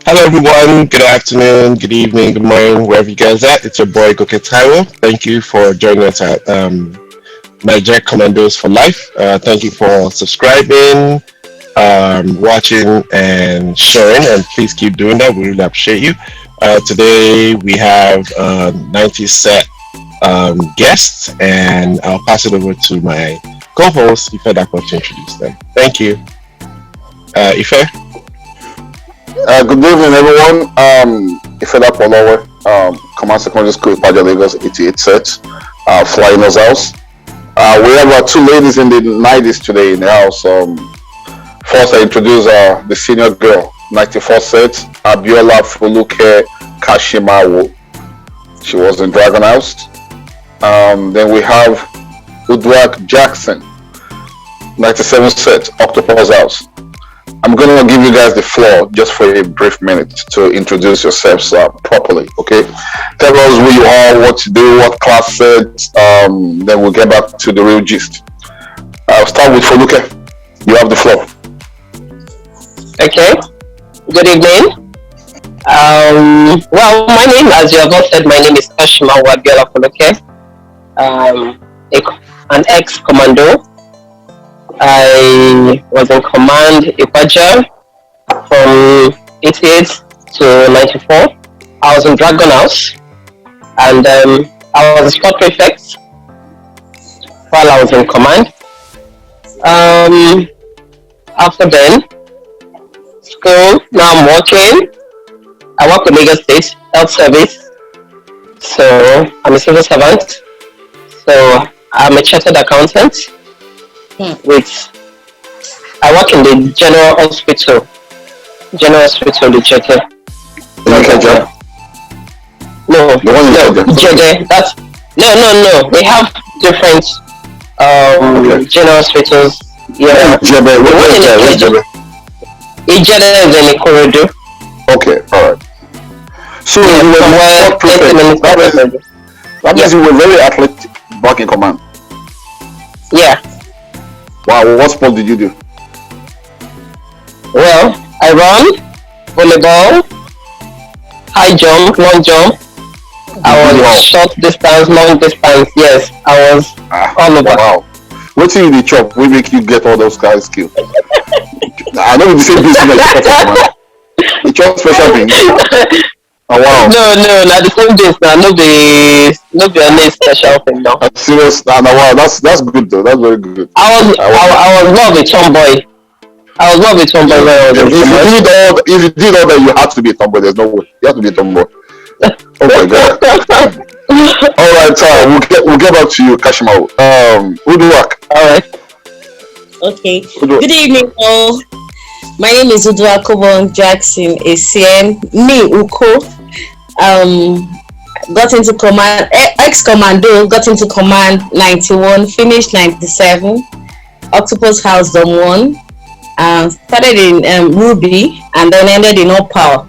Hello, everyone. Good afternoon, good evening, good morning, wherever you guys at. It's your boy Goke Taiwo. Thank you for joining us at Naija Commandos for Life. Thank you for subscribing, watching, and sharing. And please keep doing that. We really appreciate you. Today we have 90's set guests, and I'll pass it over to my co-host Ife Dakwa to introduce them. Thank you, Ife. Good evening, everyone. Ifeda Polowe, Command Secondary School, Ipaja, Lagos, 88 sets, flying us house. We have two ladies in the 90's today in the house. First, I introduce the senior girl, 94 sets, Abiola Fuluke Kashimawo. She was in Dragon House. Then we have Udwak Jackson, 97 sets, Octopus House. I'm going to give you guys the floor just for a brief minute to introduce yourselves properly, okay? Tell us who you are, what you do, what class sets, then we'll get back to the real gist. I'll start with Foluke. You have the floor. Okay. Good evening. Well, my name, as you have all said, my name is Kashima Wabiola Foluke. An ex-commando. I was in command Ipaja from 88 to 94. I was in Dragon House, and I was a sport prefect while I was in command. After then, school, now I'm working. I work with Lagos State Health Service, so I'm a civil servant. So I'm a chartered accountant. I work in the general hospital, the Jede. No, Jede. That's no. We have different general hospitals. Yeah, Jebe. Jede is in Ikorodu. Okay, all right. So Yeah, you were from where sport prefect. That means you were very athletic back in command. Yeah. Wow, what sport did you do? Well, I run, volleyball, high jump, long jump. I was short distance, long distance. Yes, I was all over. Wow. What do you the chop? We make you get all those guys skills. I know the same business like you command. You chop special things. Oh wow. No, not the same days now. No be any special thing now. Serious? Wow, that's good though. That's very good. I was more of a tomboy. I was more of a tomboy when I was in command. If you did all that, you have to be a tomboy. There's no way. You have to be a tomboy. Oh my god. All right, we'll get back to you, Kashima. Udwak. All right. Okay. Good evening, all. My name is Udwa Kobon Jackson, ACM, me Uko. Got into command, ex-commando, got into command 91, finished 97, Octopus House Dom 1, started in Ruby, and then ended in All Power.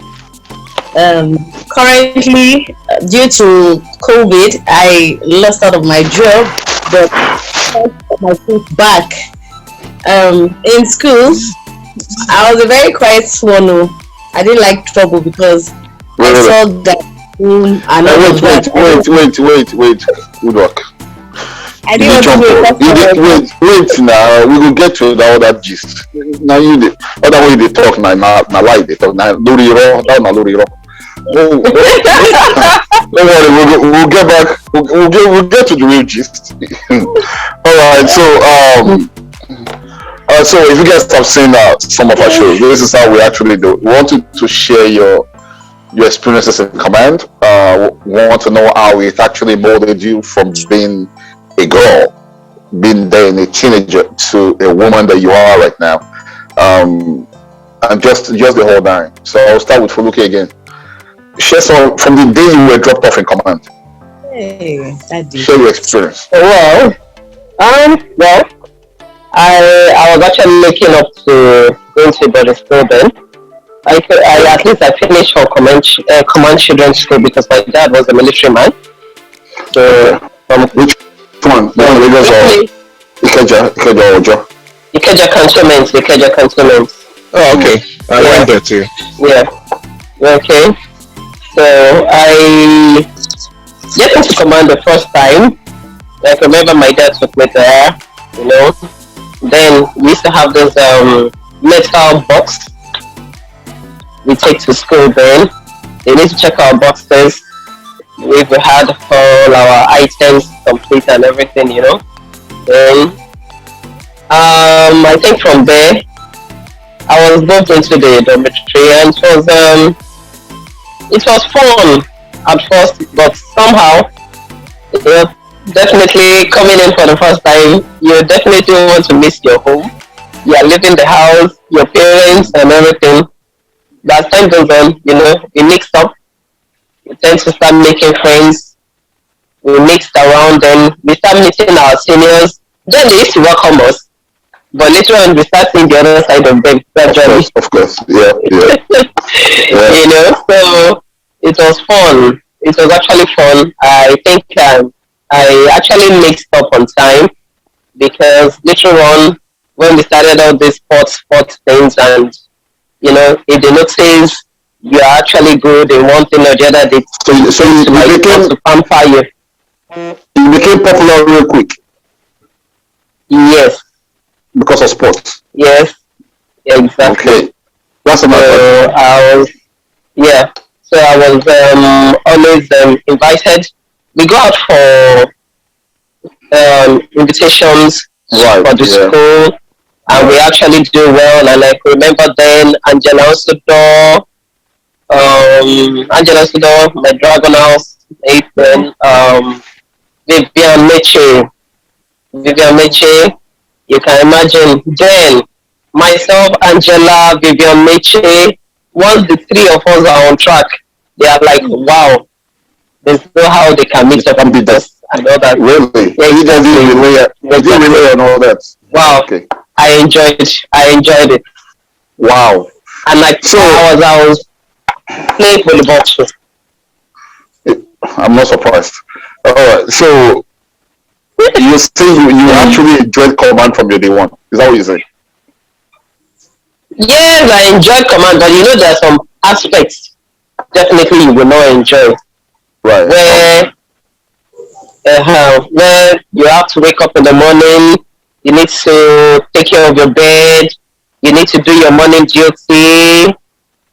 Currently, due to COVID, I lost out of my job, but my feet back. In school, I was a very quiet one. I didn't like trouble because I saw that and Wait, good luck. I didn't want to be wait now, we will get to that gist. Now you the other way they talk now lie they talk now lori ro that na lori ro. Don't worry, we'll get back. We'll get to the real gist. All right, so if you guys have seen some of our shows, this is how we actually do. We want to share your experiences in command. We want to know how it actually molded you from being a girl, being then a teenager, to a woman that you are right now, and just the whole nine. So I'll start with Fuluke again. Share some from the day you were dropped off in command. Hey, share your experience. Well, I was actually looking up to going to body school then. I finished for command children's school because my dad was a military man. So which one? Lagos or Ikeja Ojo? Ikeja cantonment. Oh, okay. I went there too. Yeah. Okay. So I get into command the first time. Like, I remember my dad took me there, you know. Then we used to have this metal box we take to school then. They need to check our boxes. We've had all our items complete and everything, you know. Then I think from there I was moved into the dormitory, and it was fun at first, but somehow, you know, definitely coming in for the first time, you definitely want to miss your home. You are leaving the house, your parents, and everything. But as time goes on, you know, we mixed up. We tend to start making friends. We mixed around, then we start meeting our seniors. Then they used to welcome us, but later on we start seeing the other side of them gradually. Of course. Yeah, yeah, yeah. You know, so it was fun. It was actually fun. I think I actually mixed up on time because later on, when we started all these sports things, and you know, if they notice you are actually good in one thing or the other, they So like want to pamper you. you became popular real quick Yes, because of sports. yes, exactly. Okay, that's another. So I was, yeah. So I was always invited. We go out for invitations Right. for the Yeah. school, and we actually do well. And I remember then Angela Sudo, my Dragon House, Nathan, Vivian Meche, Vivian Meche. You can imagine then myself, Angela, Vivian Meche. Once the three of us are on track, they are like, wow, there's no how they can mix up and beat us and all that. Really? Yeah, You guys didn't relay, you didn't relay and all that. wow, Okay. I enjoyed it. Wow. And like So I was playing volleyball too. I'm not surprised. All right. So you say you actually enjoyed command from your day one. Is that what you say? Yes, I enjoy command, but you know there are some aspects definitely you will not enjoy. Right. Where you have to wake up in the morning, you need to take care of your bed, you need to do your morning duty,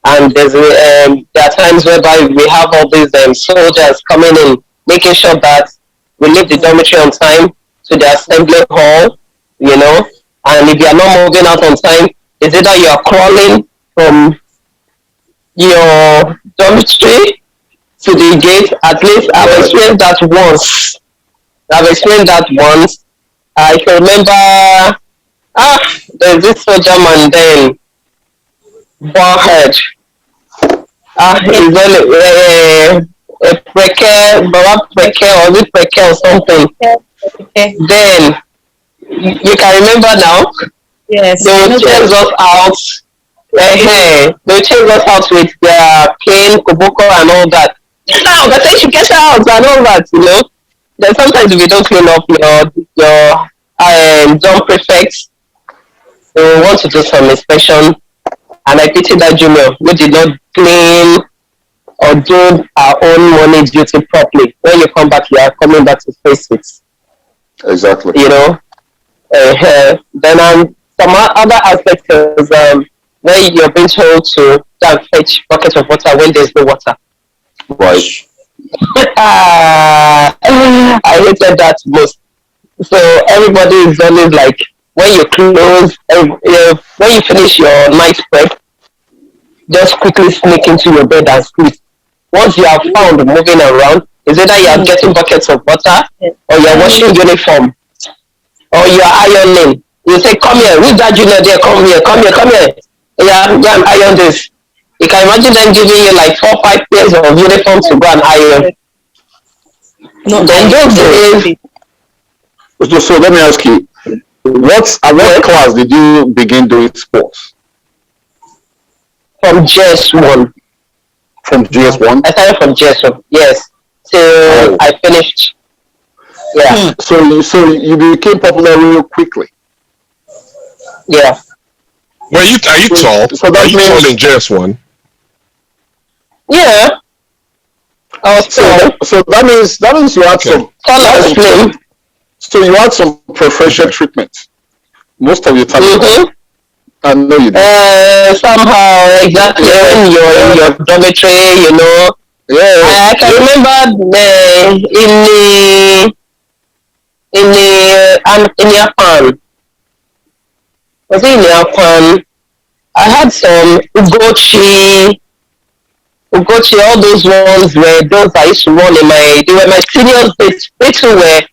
and there are times whereby we have all these soldiers coming in, making sure that we leave the dormitory on time to the assembly hall, you know, and if you are not moving out on time, it's either you are crawling from your dormitory to the gate. At least I've experienced that once. I can remember, there's this soldier man then, Warhead. He's only a precare, Baba precare, or is it precare or something. Okay. Then, you can remember now, Yes. they will chase us out. They will chase us out with their cane, koboko, and all that. Now, but then you get out and all that, you know. Then sometimes if you don't clean up your dorm prefects, they will want to do some inspection. And I pity that junior who did not clean or do our own morning duty properly. When you come back, you are coming back to face it. Exactly. You know. Then some other aspects is where you're being told to go and fetch bucket of water when there's no water. Right. I hated that most. So everybody is always like, when you close, when you finish your night prep, just quickly sneak into your bed and sleep. Once you are found moving around, is either you are getting buckets of water, or you are washing uniform, or you are ironing. You say, come here, who's that junior there? Come here. Yeah, go and iron this. You can imagine them giving you like 4-5 pairs of uniform to go and iron. No, Then those days, So let me ask you, at what class did you begin doing sports? from GS1. From GS1? I started from GS1, yes. Till I finished. Yeah. So you became popular real quickly. Yeah. Well, are you tall? So Are that you tall means in just one? Yeah, I was So tall. so that means you had Okay. some Tall you had and some slim. so you had some preferential Okay. treatment most of your time in school. Mm-hmm. I know you did. Somehow, exactly Yeah, when you're in yeah, your dormitory, yeah, I can yeah. remember in the Japan, was it in Japan? I had some Ugochi, all those ones were those I used to run they were my seniors, they too were, you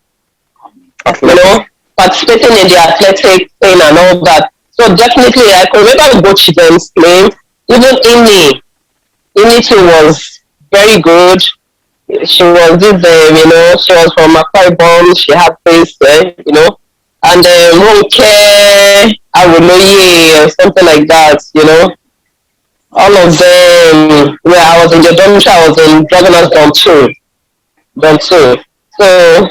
Athletic. know, participating in the athletic thing and all that. So definitely, I can remember Ugochi them playing. Even Ini too was very good. She was this, she was from Akwa Ibom. She had face there. And Ronke Awoloye or something like that. All of them, where I was in the dormitory, I was in Dragon's Dorm 2. So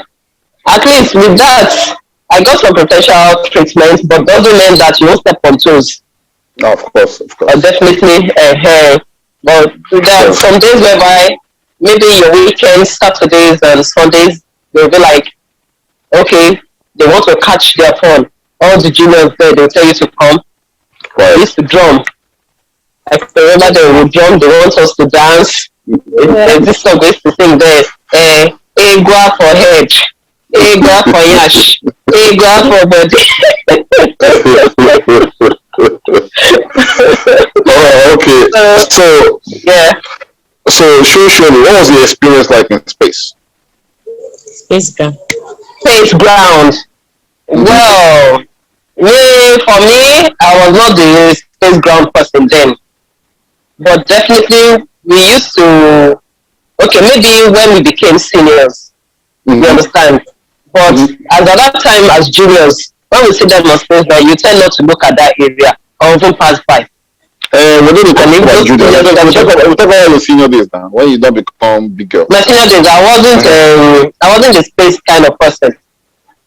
at least with that, I got some potential treatment, but doesn't mean that you won't step on toes. No, of course, Definitely, but of there are course. some days whereby maybe your weekends, Saturdays and Sundays, they'll be like, okay, they want to catch their phone. All the juniors there, they'll tell you to come. We Right. used to drum. I can remember they would drum, they want us to dance. Yeah. There's this song we used to sing there. Egwa for head, Egwa for yash, Egwa for Oh, okay. body. So Yeah, show me, what was the experience like in space? Space gun. space ground. Mm-hmm. Well, for me, I was not the space ground person then, but definitely we used to. Okay, maybe when we became seniors, you Mm-hmm. understand. But Mm-hmm. as at that time, as juniors, when we see them on space ground, you tend not to look at that area or even pass by. We don't And talk if about those junior. seniors that We talk about your senior days now, when you don't become big girl. my senior days, Uh-huh. I wasn't the space kind of person.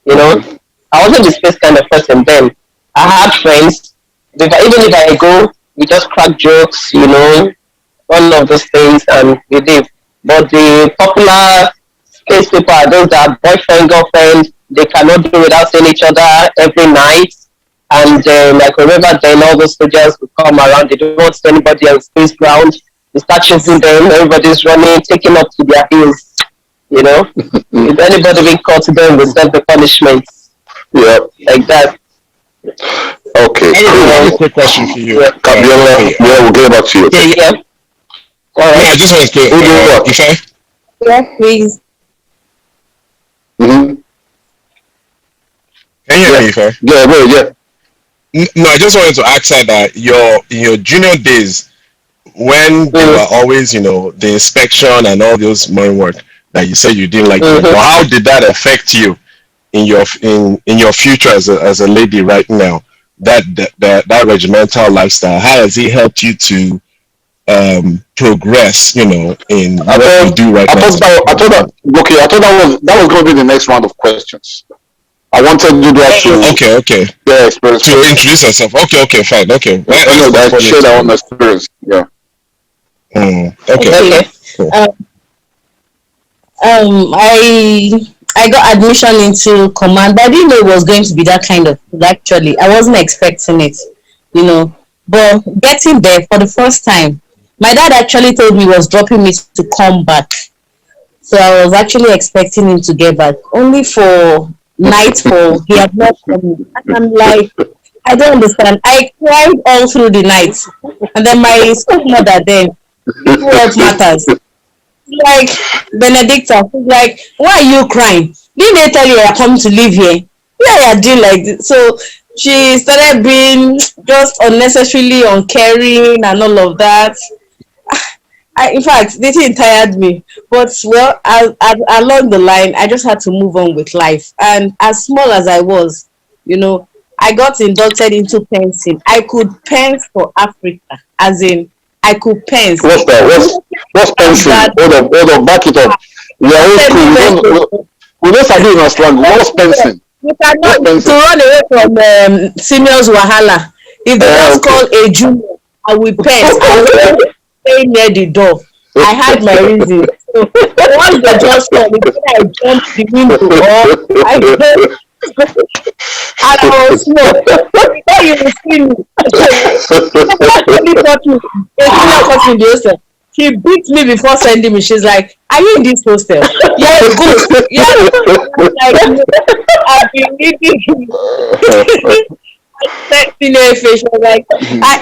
You know, Okay. I wasn't the space kind of person then. I had friends. Even if I go, we just crack jokes, one of those things, and we live. But the popular space people are those that are boyfriend, girlfriend, they cannot do without seeing each other every night. And like remember then all those soldiers would come around, they don't want to see anybody on space ground. They start chasing them, everybody's running, taking up to their heels, you know. If anybody being caught, then will serve the punishment Yeah. like that. Okay. I have Cool. a So quick question for you. yeah, Kabiola, Okay. yeah, we'll get back to you. Okay. yeah, yeah. All No, right. I just wanted to. Who do what? Ife? Yeah, please. Mm-hmm. Can you hear Yeah. me, Ife? Yeah. Well, yeah. No, I just wanted to ask her that your junior days, when they Mm, were always, the inspection and all those morning work that you said you didn't like doing, but mm-hmm. how did that affect you in your future as a lady right now? That regimental lifestyle, how has it helped you to progress, in I what you thought do right I now? thought that I thought that okay. I thought that was going to be the next round of questions. I wanted you guys to Okay. their experience To first. introduce yourself. Okay, fine. Okay. I Let's know that postpone it share their own to. experience. Yeah. Okay. Okay. Okay. Cool. I got admission into command, but I didn't know it was going to be that kind of food. Actually, I wasn't expecting it, you know. But getting there for the first time, my dad actually told me he was dropping me to come back. So I was actually expecting him to get back, only for nightfall. He had not come. And I'm like, I don't understand. I cried all through the night. And then my stepmother then, people health matters. Like Benedicta, she's like, why are you crying? Didn't they tell you you're coming to live here? Yeah, you're doing like this. So she started being just unnecessarily uncaring and all of that. In fact, the thing tired me. But well, along the line, I just had to move on with life. And as small as I was, I got inducted into pensing. I could pense for Africa, as in I could pense. What's that? What's Have pensing? that Hold on, back it up. We are old school. We don't sabi in our slang. What's pensing? you What's cannot to pensing? run away from seniors wahala. If they just Okay. call a junior, I will pence. I will stay near the door. I had my reason. So once they just saw me, I jumped the window or I just and I was small. Before you will see me, somebody taught me, a senior taught me the hostel. She beat me before sending me. She's like, "Are you in this hostel? You're a ghost." Yeah, like I've been reading. Senior face, was like,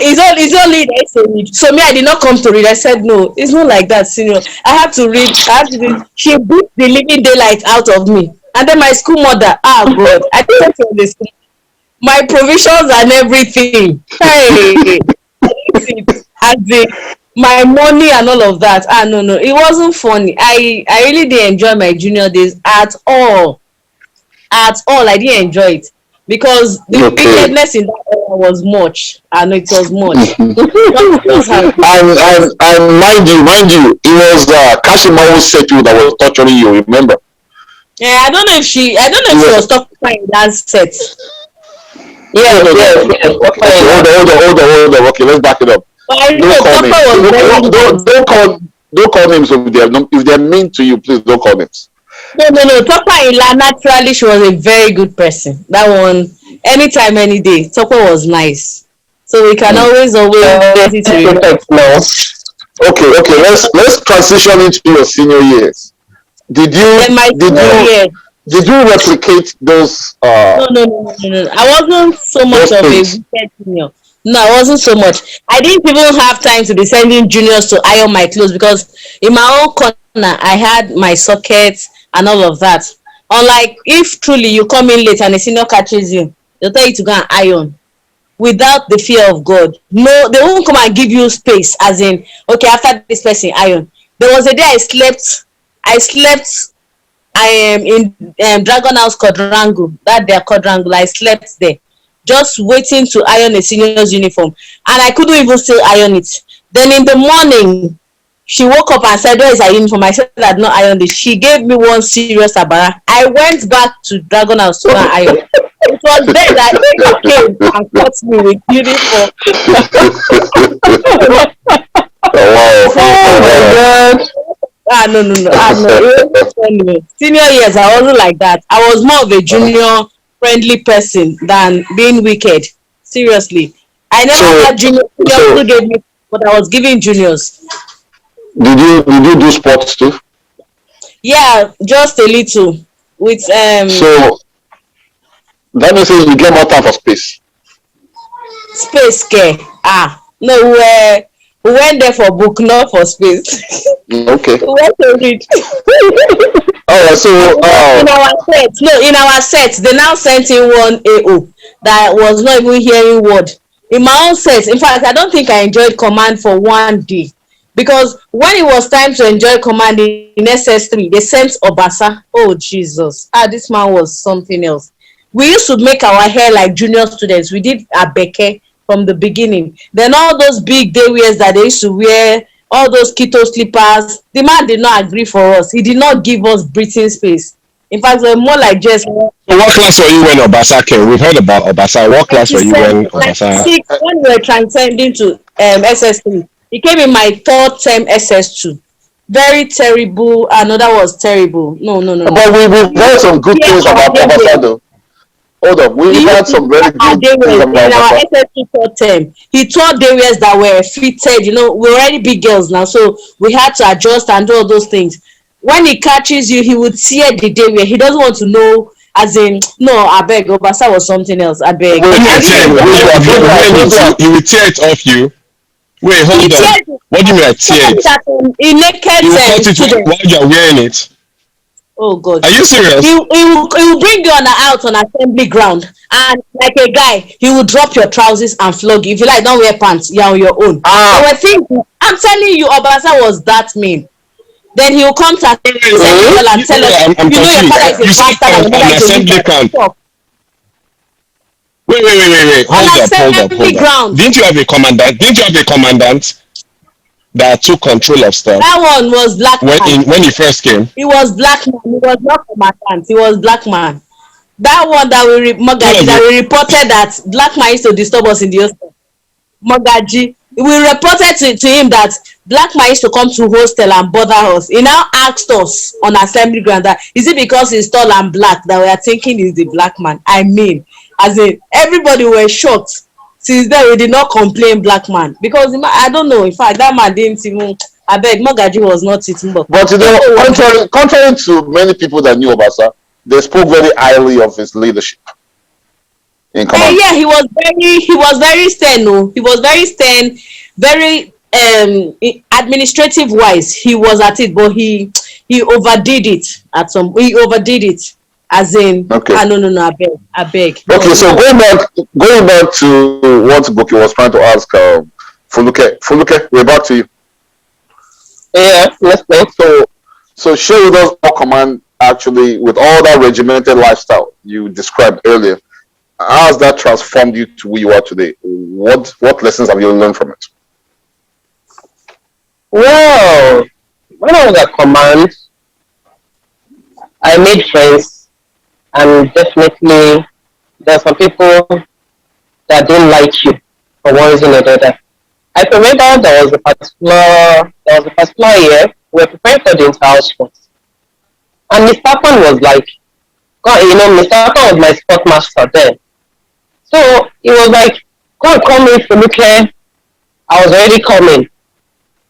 it's only they say read. So me, I did not come to read. I said no, it's not like that, senior. I have to read. I have to read. She beat the living daylight out of me. And then my school mother, God, I think this my provisions and everything. Hey, as the my money and all of that. No, it wasn't funny. I really didn't enjoy my junior days at all. At all, I didn't enjoy it because the wickedness in that era was much, and it was much. and mind you, it was Kashimawo Setu that was torturing you. Remember? Yeah, I don't know if she was talking about that set. Yeah. Hold on. Okay, let's back it up. But I know Don't call names if they're mean to you. Please don't call names. No. Topa Ila, naturally, she was a very good person. That one, anytime, any day. Topa was nice, so we can always get it to Okay. Let's transition into your senior years. Did you replicate those? No. I wasn't so much of a wicked senior. No, I wasn't so much. I didn't even have time to be sending juniors to iron my clothes because in my own corner I had my sockets and all of that. Unlike if truly you come in late and a senior catches you, they'll tell you to go and iron without the fear of God. No, they won't come and give you space as in, okay, after this person iron. There was a day I am in Dragon House quadrangle. That their quadrangle. I slept there, just waiting to iron a senior's uniform, and I couldn't even still iron it. Then in the morning, she woke up and said, "Where is her uniform?" I said, "I had not ironed it." She gave me one serious abara. I went back to Dragon House to iron. It was there that they came and caught me with uniform. Oh my God. No. It was funny. Senior years, I wasn't like that. I was more of a junior friendly person than being wicked. Seriously. I never had juniors who gave me, but I was giving juniors. Did you do sports too? Yeah, just a little. With So that means you get more time for space. Space care. No, we went there for book, not for space. Okay. We went to read. Alright, so in our set, they now sent in one AO that was not even hearing word. In my own set, in fact, I don't think I enjoyed command for one day. Because when it was time to enjoy command in SS3, they sent Obasa. Oh, Jesus. This man was something else. We used to make our hair like junior students. We did Abeke from the beginning. Then all those big day wears that they used to wear, all those keto slippers, the man did not agree for us. He did not give us breathing space. In fact, we were more like just... So what class were you when Obasa came? We've heard about Obasa. What class were you when Obasa... When we were transcending to SS3. He came in my third term SS2. Very terrible. Another was terrible. No. But we've heard some good things about Obasa though. Hold up, we've had some very good things about in our SS2 third term. He taught areas that were fitted. We're already big girls now, so we had to adjust and do all those things. When he catches you, he would tear the day where he doesn't want to know. As in, no, I beg, Obasa was something else. I beg. He would tear it off you. Wait, hold on. What do you mean I tear it? He naked you cut it while you're wearing it. Oh God. Are you serious? He will bring you out on assembly ground, and like a guy, he will drop your trousers and flog you. If you like, don't wear pants, you're on your own. I'm telling you, Obasa was that mean. Then he will come to assembly and tell us, I'm your father is a bastard and your mother is a wicked. Wait. Hold up. Didn't you have a commandant that took control of stuff? That one was black man. When he first came? He was black man. He was not commandant. He was black man. That one that we reported that black man used to disturb us in the hostel. Mogaji. we reported to him that black man used to come to hostel and bother us. He now asked us on assembly ground that is it because he's tall and black that we are thinking he's the black man. I mean, as in everybody were shocked. Since then we did not complain black man because I don't know. In fact, that man didn't even. I beg, Mogaji was not eating. But contrary to many people that knew about Sir, they spoke very highly of his leadership in command. Yeah, he was very stern. No, he was very stern, very administrative wise. He was at it, but he overdid it at some. He overdid it, as in. Okay. No, I beg. Okay, so going back to what Goki was trying to ask, Fuluke, we're back to you. Yeah, let's go. So share with us how command actually, with all that regimented lifestyle you described earlier, how has that transformed you to who you are today? What lessons have you learned from it? Well, when I was at command, I made friends, and definitely there are some people that didn't like you for one reason or the other. I can remember there was a particular year we were preparing for the inter-house sports, and Mr. Akpan was like, God, Mr. Akpan was my sport master then. So he was like, go and call me for look here. I was already coming.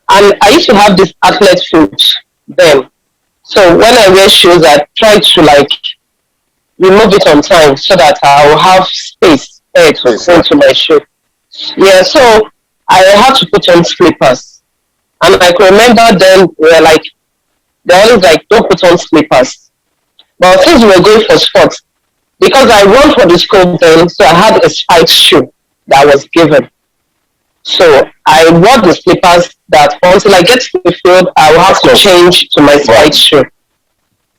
And I used to have this athlete foot then. So when I wear shoes, I try to like remove it on time so that I will have space to go into my shoe. Yeah, so I had to put on slippers. And I can remember then we were like, they always like, don't put on slippers. But since we were going for sports, because I run for the school then, so I had a spike shoe that was given. So I wore the slippers that until I get to the field, I will have to change to my spike shoe.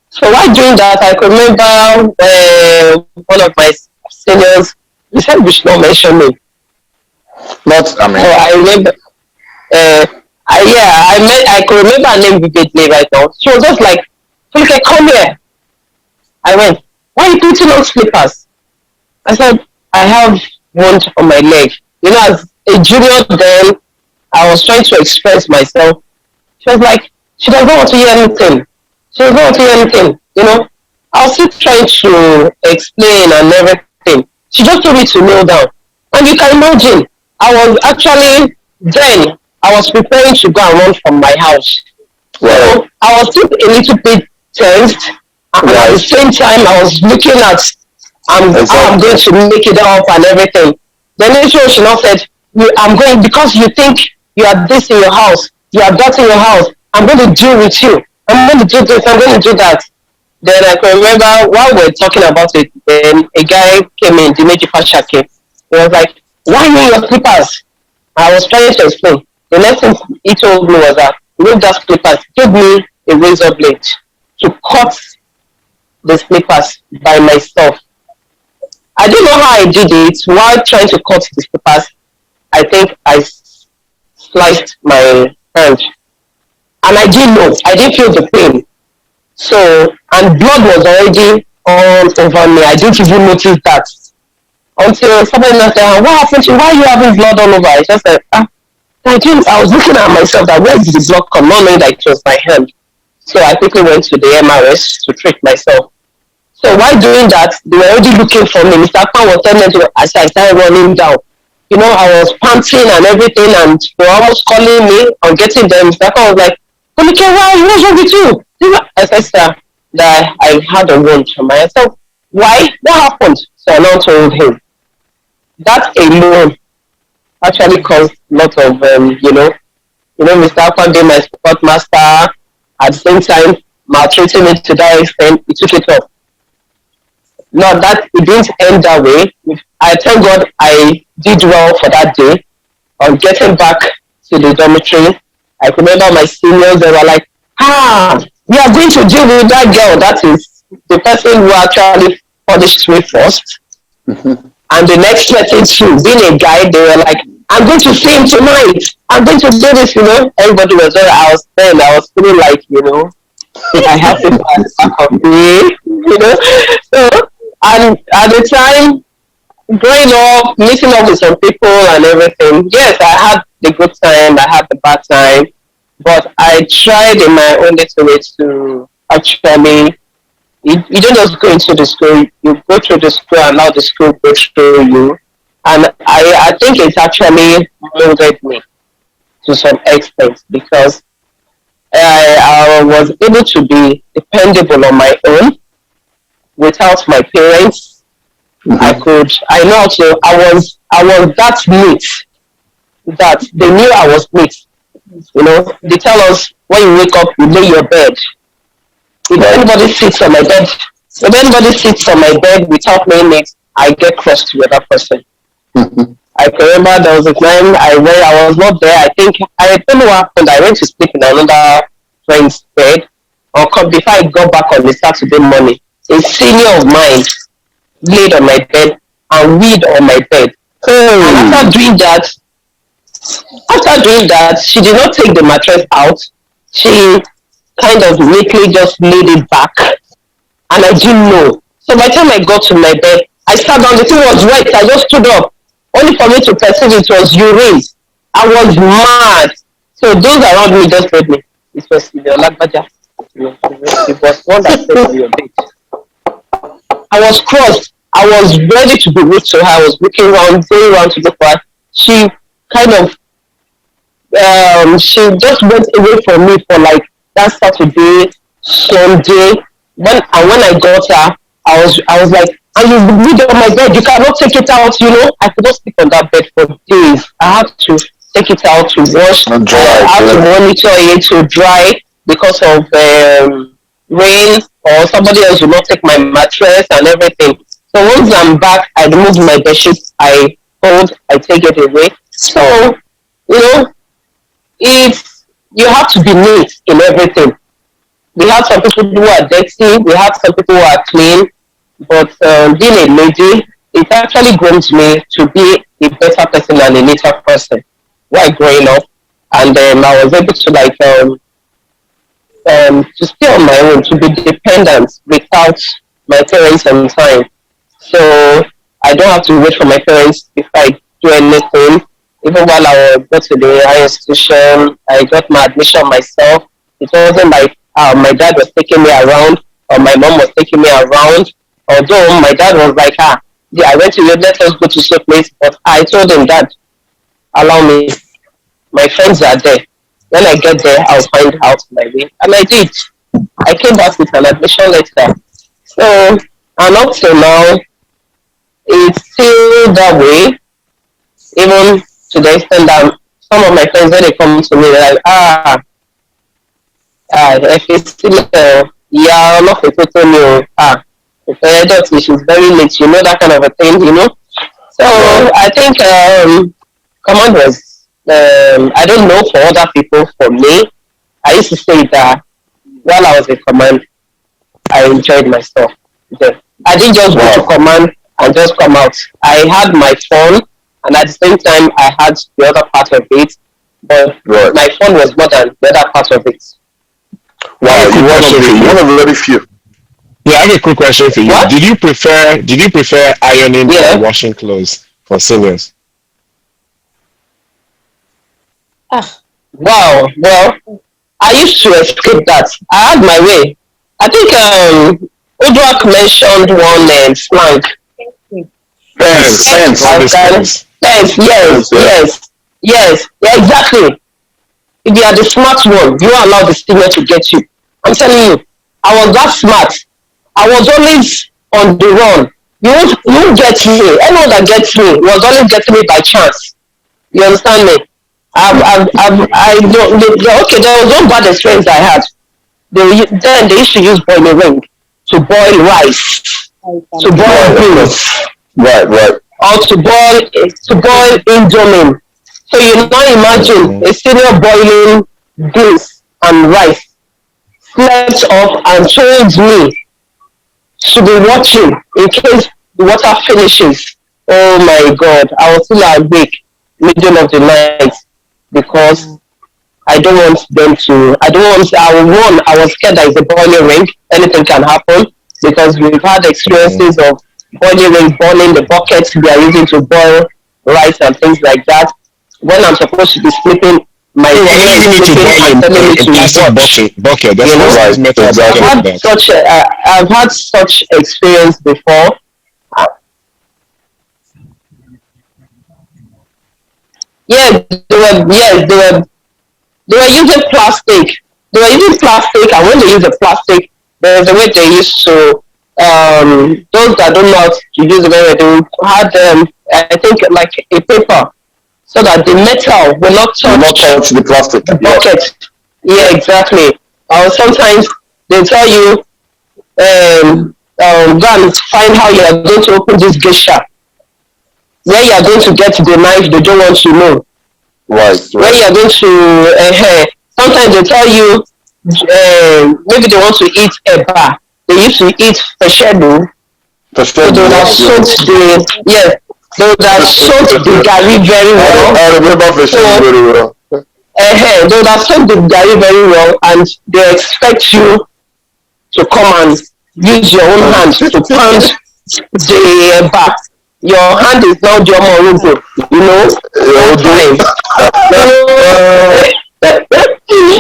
So while doing that, I can remember one of my seniors, he said we should not mention me. So I remember, I could remember her name vividly right now. She was just like, okay, come here. I went, why are you putting on slippers? I said, I have wound on my leg. As a junior then, I was trying to express myself. She was like, she doesn't want to hear anything. I was still trying to explain and everything. She just told me to kneel down. And you can imagine, I was preparing to go and run from my house. So I was still a little bit tensed. And at the same time, I was looking at how I'm going to make it up and everything. Then later she now said, I'm going, because you think you are this in your house, you are that in your house, I'm going to deal with you. I'm going to do this, I'm going to do that. Then I can remember while we were talking about it, then a guy came in, Dimeji Fashake. He was like, why are you in your slippers? I was trying to explain. The next thing he told me was that, that slippers, give me a razor blade to cut the slippers by myself. I don't know how I did it. While trying to cut the slippers, I think I sliced my hand. And I didn't know. I didn't feel the pain. So, and blood was already all over me. I didn't even notice that. Until somebody else said, what happened to you? Why are you having blood all over? I just said, I was looking at myself that where did the blood come? Not knowing that it was my hand. So I quickly went to the MRS to treat myself. So while doing that, they were already looking for me. Mr. Akpan was telling me as I started running down. I was panting and everything, and they were almost calling me on getting there. Mr. Akpan was like, what's wrong with you? I said, sir, that I had a wound on myself. Why? What happened? So I now told him. That alone actually caused a lot of, Mr. Akpan being my sport master, at the same time, maltreating me to that extent, he took it off. Not that it didn't end that way. I thank God I did well for that day. On getting back to the dormitory, I remember my seniors, they were like, we are going to deal with that girl. That is the person who actually punished me first. And the next person too, being a guy, they were like, I'm going to see him tonight. I'm going to do this, Everybody was there. I was feeling like, I have to back of me, So, and at the time, growing up, meeting up with some people and everything. Yes, I had the good time, I had the bad time, but I tried in my own little way to actually. You don't just go into the school, you go through the school and allow the school go through you. And I think it's actually molded me to some extent because I was able to be dependable on my own without my parents. I know also, I was that neat that they knew I was neat. You know, they tell us when you wake up, you lay your bed. If anybody sits on my bed without knowing it, I get cross to the other person. Mhm. I can remember there was a time where I was not there. I don't know what happened. I went to sleep in another friend's bed. Before I got back on the Saturday morning, a senior of mine laid on my bed and weed on my bed. And Hey. after doing that, she did not take the mattress out. She kind of neatly just laid it back, and I didn't know. So by the time I got to my bed, I sat down. The thing was wet. I just stood up, only for me to perceive it was urine. I was mad. So those around me just told me it was the Lagbaja. It was one that stayed on your bed. I was crossed. I was ready to be rude to her. I was looking around, going around to look for her. She kind of she just went away from me for like that Saturday, Sunday. When I got her, I was like, and you read on my bed, you cannot take it out, you know. I could not sleep on that bed for days. I had to take it out to wash. And I dry. had to Yeah. monitor it to dry because of rain or somebody else will not take my mattress and everything. So once I'm back, I remove my bedsheet, I fold, I take it away. So, you know, it's you have to be neat in everything. We have some people who are dirty, we have some people who are clean, but being a lady, it actually grooms me to be a better person and a neater person while growing up. And I was able to to stay on my own, to be dependent without my parents on time. So I don't have to wait for my parents if I do anything. Even while I was go to the higher institution, I got my admission myself. It wasn't like my dad was taking me around or my mom was taking me around. Although my dad was like, yeah, I went to you, let us go to some place. But I told him, Dad, allow me. My friends are there. When I get there, I'll find out my way. And I did. I came back with an admission letter. So, and up till now, it's still that way. Even to the extent that some of my friends, when they come to me, they're like, if it's still, yeah, not a total new, she's very late, you know, that kind of a thing, you know. So, I think, command was, I don't know for other people, for me, I used to say that while I was in command, I enjoyed myself. I didn't just go to command and just come out. I had my fun, and at the same time, I had the other part of it. But Right. my fun was more than the other part of it. Wow, Quick question for one you. of the very few. Yeah, I have a quick question for you. What? Did you prefer ironing Yeah. or washing clothes for seniors? Ah, Wow. Well, I used to escape that. I had my way. I think Udrak mentioned one slang. Sense, sense. All these Okay. things. Yes, yes, Sense, yeah. yes, yes, yeah, exactly. If you are the smart one, you won't allow the senior to get you. I'm telling you, I was that smart. I was always on the run. You won't get me. Anyone that gets me was always getting me by chance. You understand me? I don't, okay, there was one bad experience I had. Then they used to use boiling ring to boil rice, to boil beans, Right, right. or to boil indomie. So you now imagine a senior boiling beans and rice, slept off and told me to be watching in case the water finishes. Oh my God, I was still awake middle of the night because I don't want them to. I was scared that it's a boiling ring. Anything can happen because we've had experiences of burning the buckets they are using to boil rice and things like that. When I'm supposed to be sleeping, my So you're partner not is using it to sleeping boil and telling me in to plastic watch. bucket. There's You supposed know, to use Right. metal I've bucket Exactly. for had that. such I've had such experience before. Yeah, they were using plastic. They were using plastic, and when they use the plastic, there's a way they used to. Those that don't know how to use it very well, they had I think like a paper, so that the metal will not Do not touch touch the plastic. the Yeah. bucket. Yeah, Yeah. exactly. Or sometimes they tell you, go and find how you are going to open this geisha. Where you are going to get the knife, they don't want to know. Right. Where Right. you are going to, sometimes they tell you, maybe they want to eat eba. They used to eat peshedu, The so shed. they would have Yes. Yes. soaked the, yes, they would have soaked the gari very well. I remember the shed So, very well. they would have soaked the gari very well, and they expect you to come and use your own hand to pound the eba. Your hand is now the omorugo, Yeah, no we'll do. time.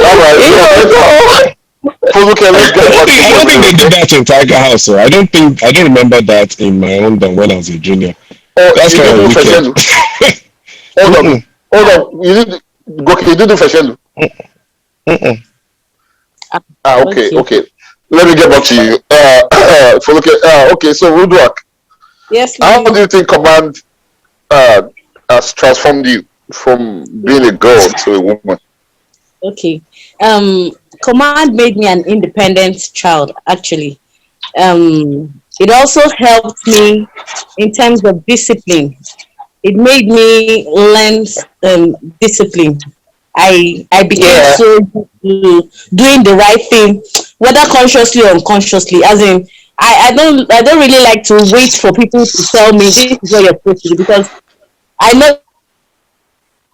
All right. So, Okay, let's get back to I don't think they Commander. did Okay. that in Tiger House. So I don't remember that in my own dom when I was a junior. Oh, That's you kind did of do wicked. fashion. Hold on. Mm-mm, Hold on. You did. Okay, you did do fashion. mm-mm. Okay. Okay. Okay. Let me get back to you. Okay. Okay. So, Rudwak, Yes, how do please. you think command uh, has transformed you from being a girl to a woman? Okay. Command made me an independent child, actually. It also helped me in terms of discipline. It made me learn discipline. I became yeah, so used to doing the right thing, whether consciously or unconsciously. As in, I don't really like to wait for people to tell me this is what you're supposed to do, because I know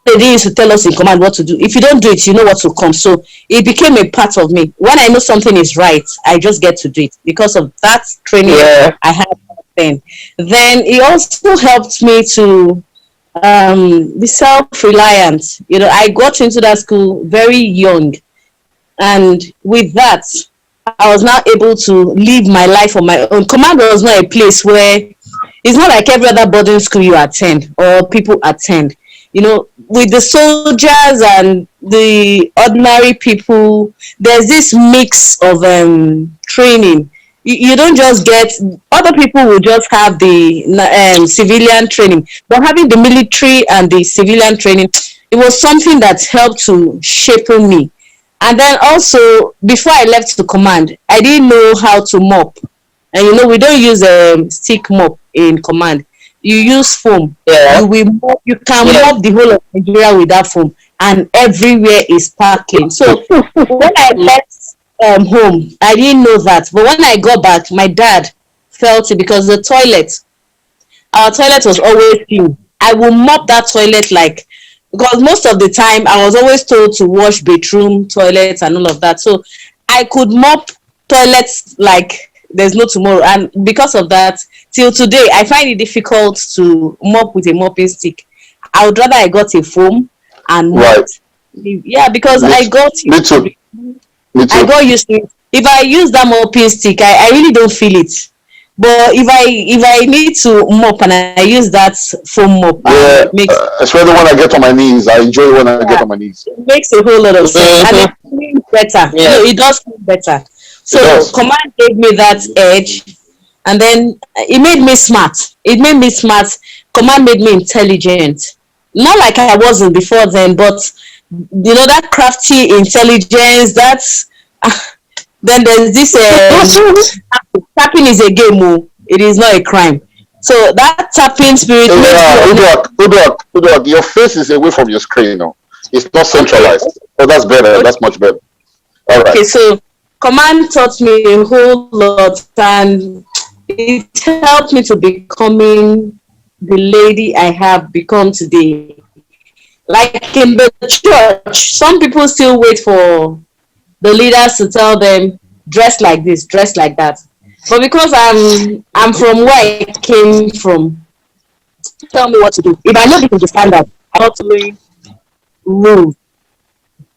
they didn't used to tell us in command what to do. If you don't do it, you know what will come. So it became a part of me. When I know something is right, I just get to do it because of that training yeah, I had back then. Then it also helped me to be self-reliant. I got into that school very young, and with that, I was now able to live my life on my own. Command was not a place where it's not like every other boarding school you attend or people attend. With the soldiers and the ordinary people, there's this mix of training. You don't just get, other people will just have the civilian training, but having the military and the civilian training, it was something that helped to shape me. And then also, before I left to command, I didn't know how to mop. And we don't use a stick mop in command. You use foam. yeah, You can yeah. mop the whole of Nigeria with that foam, and everywhere is sparkling. So when I left home, I didn't know that. But when I got back, my dad felt it because our toilet was always clean. I will mop that toilet, like, because most of the time I was always told to wash bedroom, toilets, and all of that. So I could mop toilets like there's no tomorrow. And because of that, till today, I find it difficult to mop with a mopping stick. I would rather I got a foam and Right. mopped. Yeah, because Me, me too. Me I too. got used to it. If I use that mopping stick, I really don't feel it. But if I need to mop and I use that foam mop, Yeah. it makes Especially when I get on my knees. I enjoy it when I get yeah, on my knees. it makes a whole lot of sense, and Mm-hmm. it feels better. Yeah, It does feel better. It So does. command gave me that edge, and then it made me smart. It made me smart. Command made me intelligent. Not like I wasn't before then, but that crafty intelligence. That's then there's this tapping is a game. Oh, it is not a crime. So that tapping spirit makes you Udwak, your face is away from your screen now. It's not okay. centralized. Oh, that's better. Okay. That's much better. All right. Okay, so command taught me a whole lot, and it helped me to becoming the lady I have become today. Like in the church, some people still wait for the leaders to tell them, dress like this, dress like that. But because I'm from where I came from, tell me what to do. If I know people to stand up, I not to move,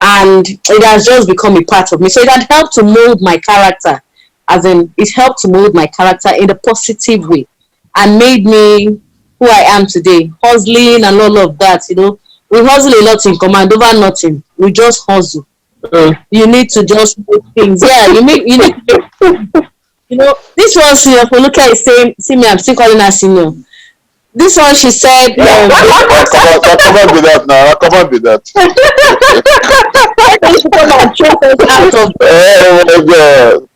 and it has just become a part of me. So it had helped to mold my character, as in it helped to mold my character in a positive way, and made me who I am today. Hustling and all of that, we hustle a lot in command over nothing. We just hustle. You need to just make things. Yeah, you need. This one senior Foluke is saying, see me, I'm still calling her senior. This one she said, come on with that now. Come on with that. out of Oh my God.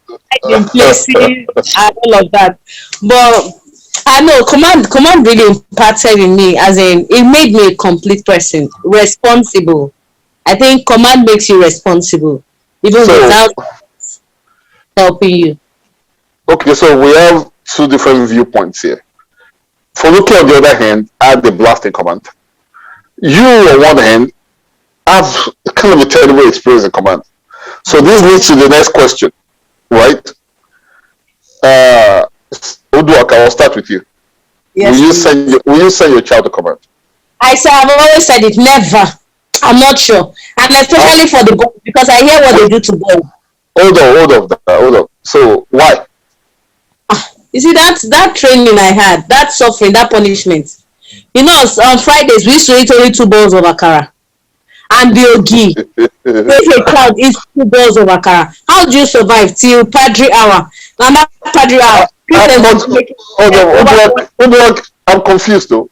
in places and all of that. But I know command really impacted in me, as in it made me a complete person, responsible. I think command makes you responsible, even So, without helping you. okay, so we have two different viewpoints here. Foluke, on the other hand, had the blasting command. You, on one hand, have kind of a terrible experience in command. So this leads to the next question, right? Uduak, I'll start with you. Yes. Will you send your child to command? I say I've always said it, never. I'm not sure. And especially for the boys, because I hear what they do to boys. Hold on. So why? You see that training I had, that suffering, that punishment. On Fridays we used to eat only 2 bowls of akara. And the ogi. If a crowd eats 2 bowls of akara, how do you survive till Padre hour? And that Padre hour, Hold on. I'm confused though.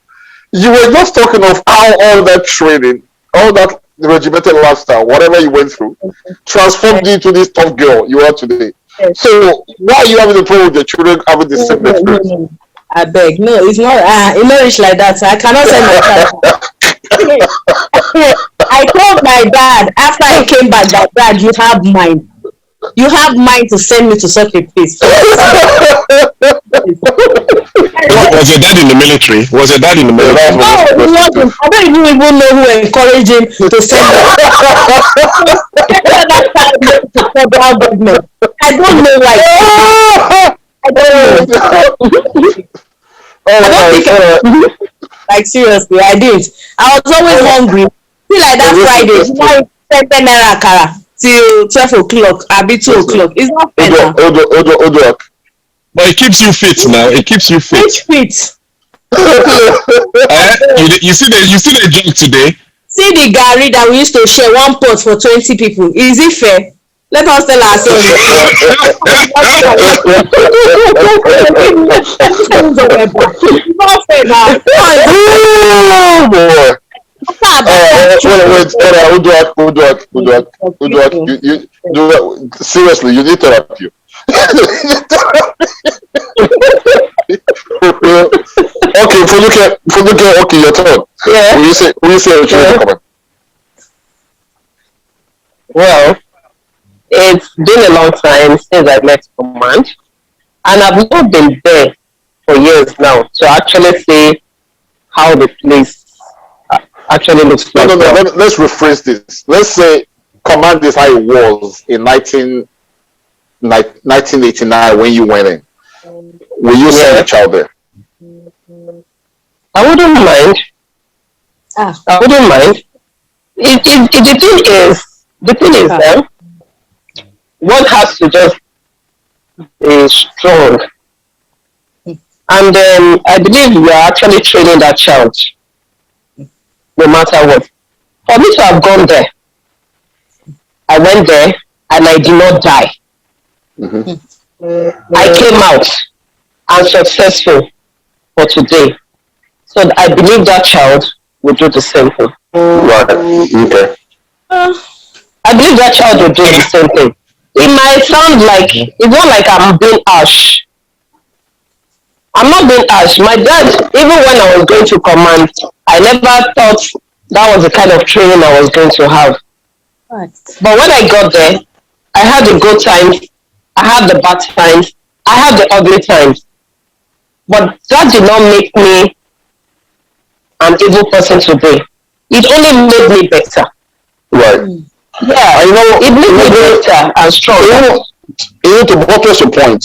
You were just talking of how all that training, all that regimental lifestyle, whatever you went through, transformed you into this tough girl you are today. So why are you having a problem with your children having the same experience? No. I beg. No, it's not. It's not rich like that. I cannot send my child. I told my dad after I came back that, Dad, you have mind. You have mind to send me to such a place. Was your dad in the military? No, he wasn't. I don't even know who encouraged him to send me. To federal government. I don't know why. I don't know. Like seriously, I didn't. I was always hungry. Feel like that Friday. You know, 10 naira akara till 12 o'clock. I'll be 2 o'clock. It's not fair now. But it keeps you fit now. It keeps you fit. Which fit? You see the joke today. See the gari that we used to share 1 pot for 20 people. Is it fair? Let us tell ourselves. It's not fair now. Oh boy. Uduak, seriously, you need therapy. Okay, Foluke, okay, your turn. Yeah. Will you say your children comment? Well, it's been a long time since I left command, and I've not been there for years now to actually see how the place actually looks like. No. Let's rephrase this. Let's say command is how it was in 1989 when you went in. Will you send a child there? I wouldn't mind. I wouldn't mind. The thing is one has to just be strong. And I believe we are actually training that child, no matter what. For me to have gone there, I went there and I did not die. Mm-hmm. I came out and successful for today. So I believe that child will do the same thing. Right. Okay. I believe that child will do the same thing. It might sound like, it's not like I'm being harsh. I'm not being harsh. My dad, even when I was going to command, I never thought that was the kind of training I was going to have. Right. But when I got there, I had the good times, I had the bad times, I had the ugly times. But that did not make me an evil person today. It only made me better. Right. Yeah, it made me better and stronger. To buttress your point,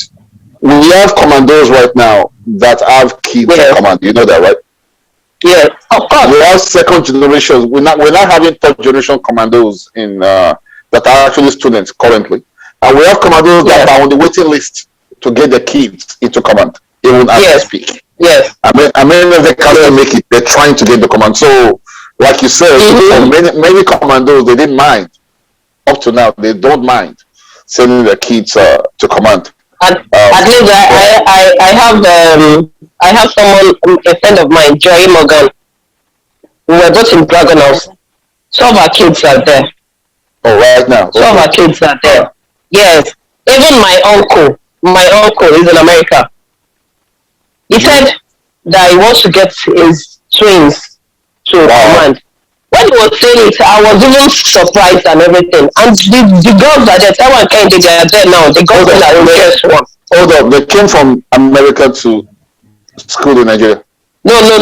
we have commandos right now that have kids in command. You know that, right? Yeah, of course. We have second generations. We're not having third generation commandos in that are actually students currently, and we have commandos that are on the waiting list to get their kids into command, even as we speak. Yes. I mean, they can't make it. They're trying to get the command. So, like you said, for many commandos, they didn't mind. Up to now, they don't mind sending their kids to command. At least I have someone, a friend of mine, Joy Morgan. We were both in Dragon House. Some of our kids are there. Oh, right now. Some of our kids are there. Yes. Even my uncle is in America. He said that he wants to get his twins to command. When he was saying it, I was even surprised and everything. And the girls are there. Someone came, they are there now. The girls are in the first one. Hold up, they came from America to school in Nigeria. No. They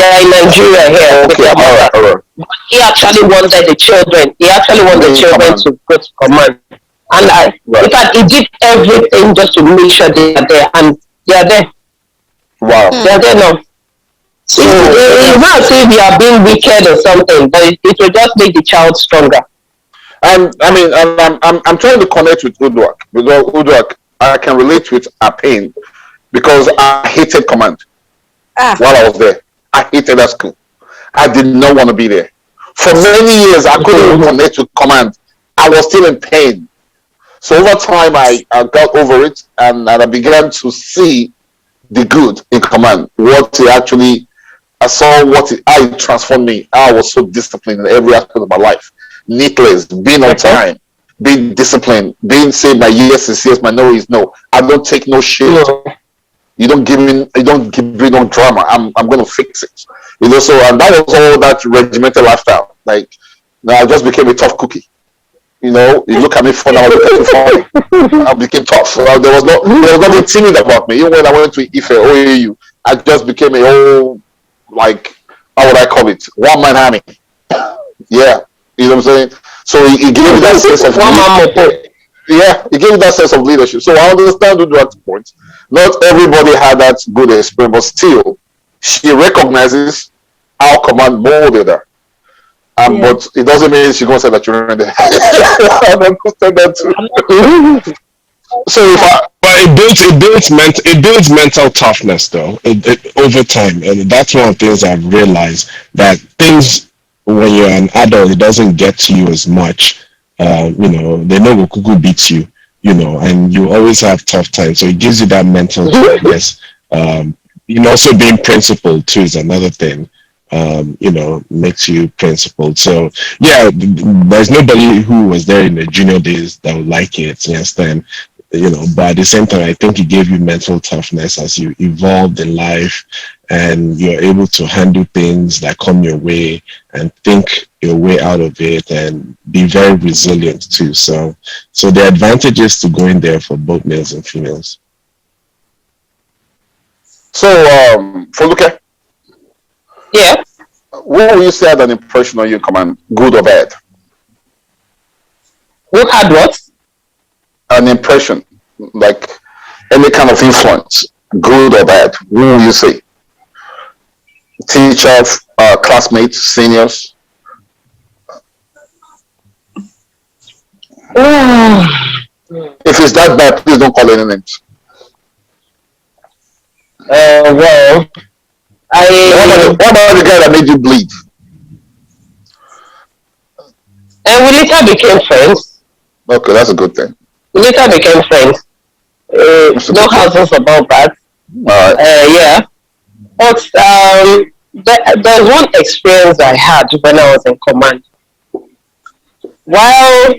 are in Nigeria here. Okay, all right. He actually wanted the children. He actually wanted the children to go to command. And in fact, he did everything just to make sure they are there. And they are there. Wow. They are there now. So, it's not as if you are being wicked or something, but it will just make the child stronger. And I mean, I'm trying to connect with Udwak, because Udwak, I can relate with her pain, because I hated command while I was there. I hated that school. I did not want to be there. For many years, I couldn't even connect with command. I was still in pain. So over time, I got over it, and I began to see the good in command. I saw how it transformed me. I was so disciplined in every aspect of my life. Needless, being on time, being disciplined, being saying my yes is yes, my no is no. I don't take no shit. You don't give me no drama. I'm gonna fix it. You know, so and that was all that regimental lifestyle. Like, I just became a tough cookie. You know, you look at me for now, I became tough. So there was nothing timid about me. Even when I went to Ife, OAU, I just became a whole, like, how would I call it? One man army. Yeah. You know what I'm saying? So he gave me that sense of leadership. Yeah, he gave me that sense of leadership. So I understand that point. Not everybody had that good experience, but still, she recognizes our command molded her. But it doesn't mean she's going to say that you're in there. I understand that too. So it builds mental toughness though. Over time, and that's one of the things I've realized, that things, when you're an adult, it doesn't get to you as much. They know Kuku beats you, and you always have tough times. So it gives you that mental toughness. Also being principled too is another thing. Makes you principled. So yeah, there's nobody who was there in the junior days that would like it. You understand? But at the same time, I think it gave you mental toughness as you evolved in life, and you're able to handle things that come your way and think your way out of it and be very resilient too. So the advantages to going there for both males and females. So, Foluke, yeah, what will you say had an impression on you, command, good or bad? Who had what? An impression, like any kind of influence, good or bad. What will you say? Teacher, classmates, seniors? If it's that bad, please don't call any names. Well, What about the guy that made you bleed? And we later became friends. Okay, that's a good thing. We later became friends. No houses about that. All right. Yeah. But there's one experience I had when I was in command. While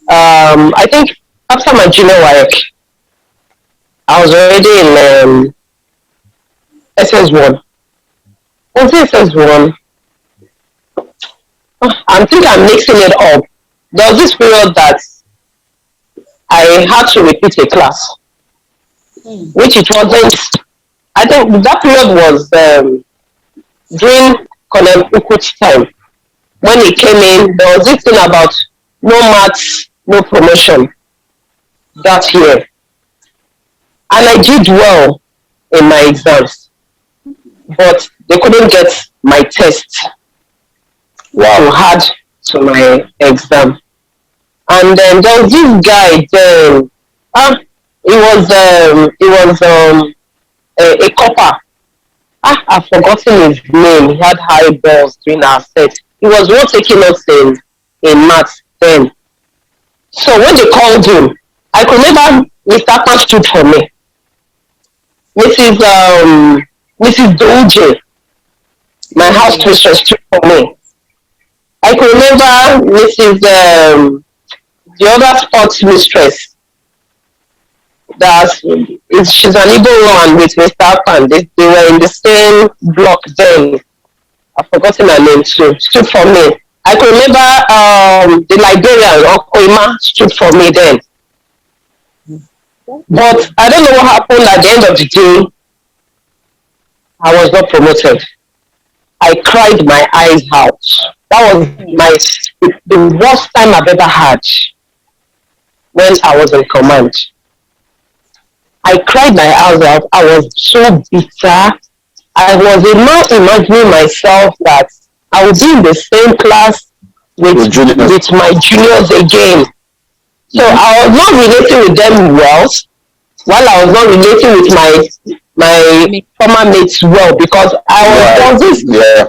I think after my junior work, I was already in SS1. Was it SS1? I think I'm mixing it up. There was this period that I had to repeat a class, which it wasn't. I think that period was during Colonel Uku's time. When he came in, there was this thing about no maths, no promotion that year. and I did well in my exams, but they couldn't get my test to Wow. add to my exam. And then there was this guy then. Ah, he was a copper. Ah, I've forgotten his name. He had high balls during our set. He was one taking us in maths then. So when they called him, I could remember Mr. Pan stood for me. Mrs. Mrs. Douje, my house mistress, stood for me. I could remember Mrs. The other sports mistress. She's an Igbo woman with Mr. Pan. They were in the same block then. I've forgotten her name too. Stood for me. I could remember the librarian, Okoima, stood for me then. But I don't know what happened at the end of the day. I was not promoted. I cried my eyes out. That was the worst time I've ever had when I was in command. I cried my eyes out. I was so bitter. I was not imagining myself that I would be in the same class with my juniors again. So I was not relating with them well, while I was not relating with my former mates well, because I was this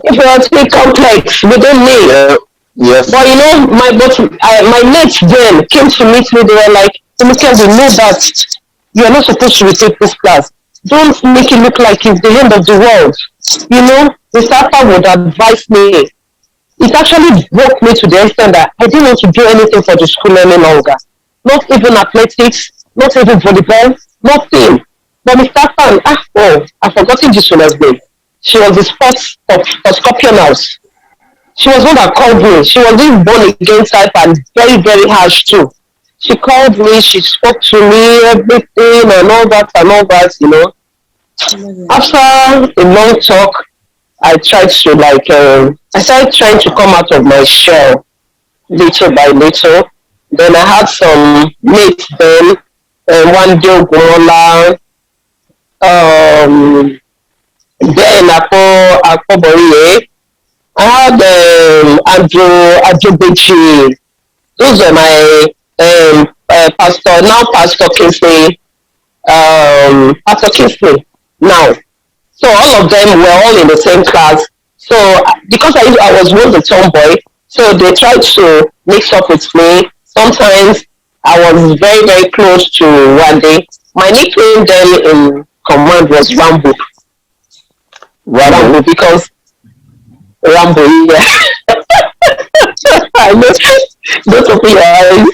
inferiority complex within me. Yeah. Yes. But you know, my mates then came to meet me. They were like, "Emeka, we know that you are not supposed to retake this class. Don't make it look like it's the end of the world." You know, the Sapa would advise me. It actually broke me to the extent that I didn't want to do anything for the school any longer. Not even athletics, not even volleyball, nothing. But Mr. Fan, I've forgotten this woman's name. She was the sports for Scorpion House. She was one that called me. She was this born again type and very, very harsh too. She called me, she spoke to me, everything and all that, you know. After a long talk, I tried to I started trying to come out of my shell little by little. Then I had some mates then, one day Gomola, then Akoboriye. I had Andrew Ajobechi. Those are my pastor, now Pastor Kingsley, Pastor Kingsley now. So all of them were all in the same class. So because I was once a tomboy, so they tried to mix up with me. Sometimes I was very, very close to Wande. My nickname then in command was Rambo. Rambo because Rambo, yeah. I know. Don't open your eyes.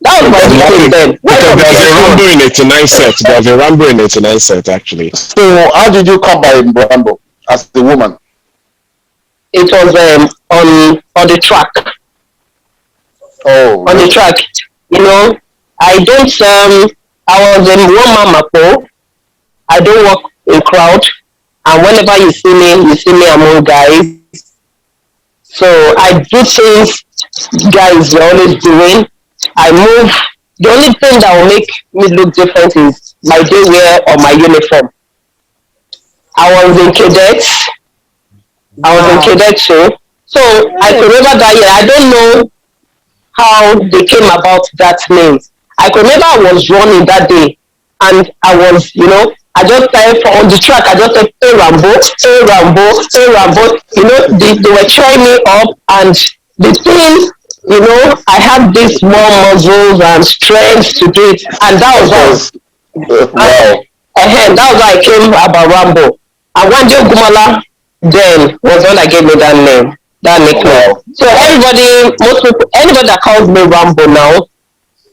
That was my nickname then. Because there's a Rambo in 89 set. There's a Rambo in 89 set, actually. So how did you come by Rambo as the woman? It was on the track. Oh. On the track. You know, I don't I was in one man mapo. I don't work in crowd. And whenever you see me among guys. So I do things guys are always doing. I move. The only thing that will make me look different is my day wear or my uniform. I was in cadets. I was in cadet too. So I can remember that year. I don't know how they came about that name. I can remember I was running that day, and I was, you know, I just started on the track. I just said, "Hey Rambo, hey Rambo, hey Rambo." You know, they were trying me up, and the thing, you know, I had these more muscles and strength to do it, and that was all. Wow. That was how I came about Rambo. And one day Gumala then was when I gave me that name, that nickname. Wow. So most people, anybody that calls me Rambo now,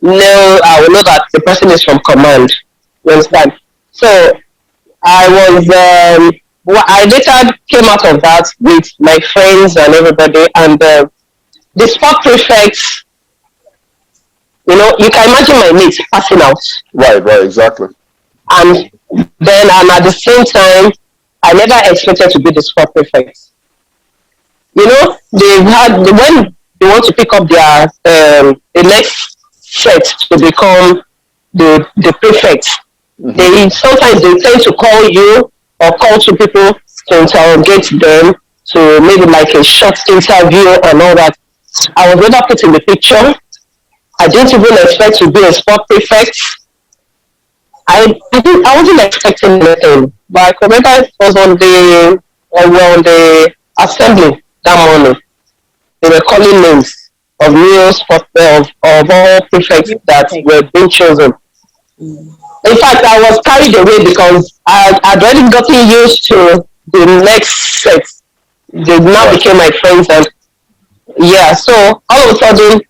I will know that the person is from command. You understand? So I was, I later came out of that with my friends and everybody, and the sport prefects, you know, you can imagine my mates passing out. Right, exactly. And then, and at the same time, I never expected to be the sport prefect. You know, when they want to pick up their the next set to become the prefect, They sometimes they tend to call you or call to people to interrogate them to maybe like a short interview and all that. I was never put in the picture. I didn't even expect to be a sport prefect. I wasn't expecting anything, but I remember it was on the assembly that morning. They were calling names of new sport of all prefects that were being chosen. In fact, I was carried away because I'd already gotten used to the next set. They now became my friends, and yeah, so all of a sudden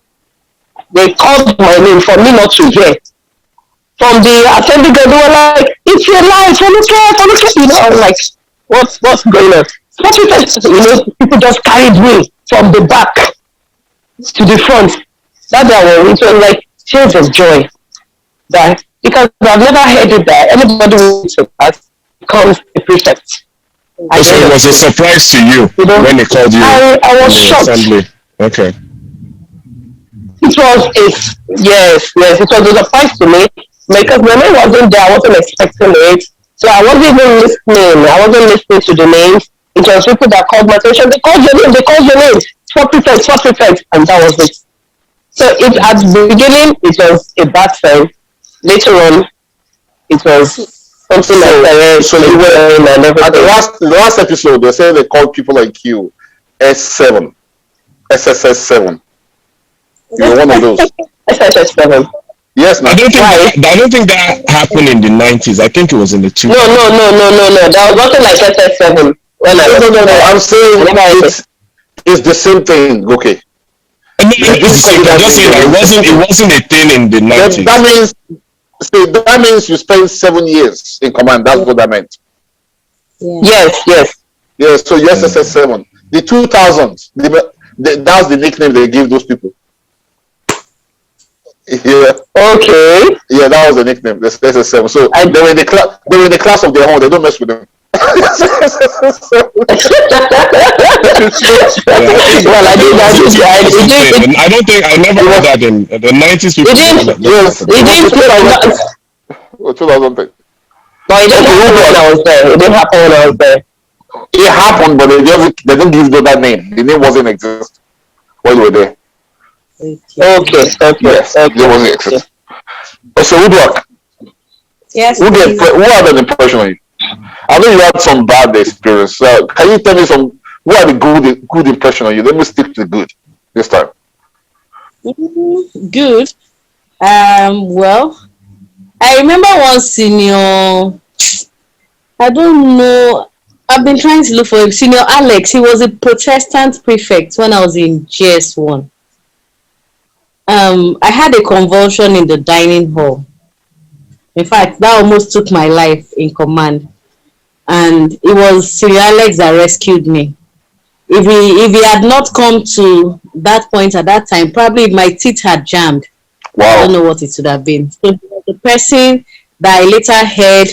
they called my name for me not to hear. From the assembly girl, they were like, "It's your life, follow care." You know, I was like, "What's going on?" So people just carried me from the back to the front. That day, it was like tears of joy. That because I've never heard it that anybody who becomes a prefect. So it was a surprise to you, when they called you. I was shocked. Assembly. Okay. It was yes, it was a surprise to me because when I wasn't there, I wasn't expecting it. So I wasn't even listening. I wasn't listening to the names. It was people that called my attention. They called your name. Swap prefect, and that was it. So at the beginning it was a bad sign. Later on, it was something so you were and everything. At the last episode, they said they called people like you S7, SSS7. You were one of those. SSS7. Yes, I don't think that happened in the 90s. I think it was in the 2000s. No. There was nothing like SS7 when I was. No. I'm saying it's the same thing. Okay. I'm just saying that it wasn't a thing in the 90s. That means you spent 7 years in command. That's what that meant. Yeah. Yes. So yes, SS7. The 2000s. That's the nickname they give those people. Yeah. Okay. Yeah, that was the nickname. That's SS7. So they were in the class of their own. They don't mess with them. Well, I did that. I don't think I never heard that in the 90s. People Yes. It didn't 2010. No, it didn't happen when I was there. It didn't happen when I was there. It happened, but they didn't give you that name. The name wasn't exist while you were there. Okay. Yes, it wasn't exist. So Woodwork. Yes. Who had an impression on you? I know you had some bad experience. Can you tell me who had a good impression on you? Let me stick to the good this time. Good. Well, I remember one senior. I don't know. I've been trying to look for him. Senior Alex. He was a Protestant prefect when I was in GS1. I had a convulsion in the dining hall. In fact, that almost took my life in command. And it was Senior Alex that rescued me. If he had not come to that point at that time, probably my teeth had jammed. Wow. I don't know what it would have been. So the person that I later heard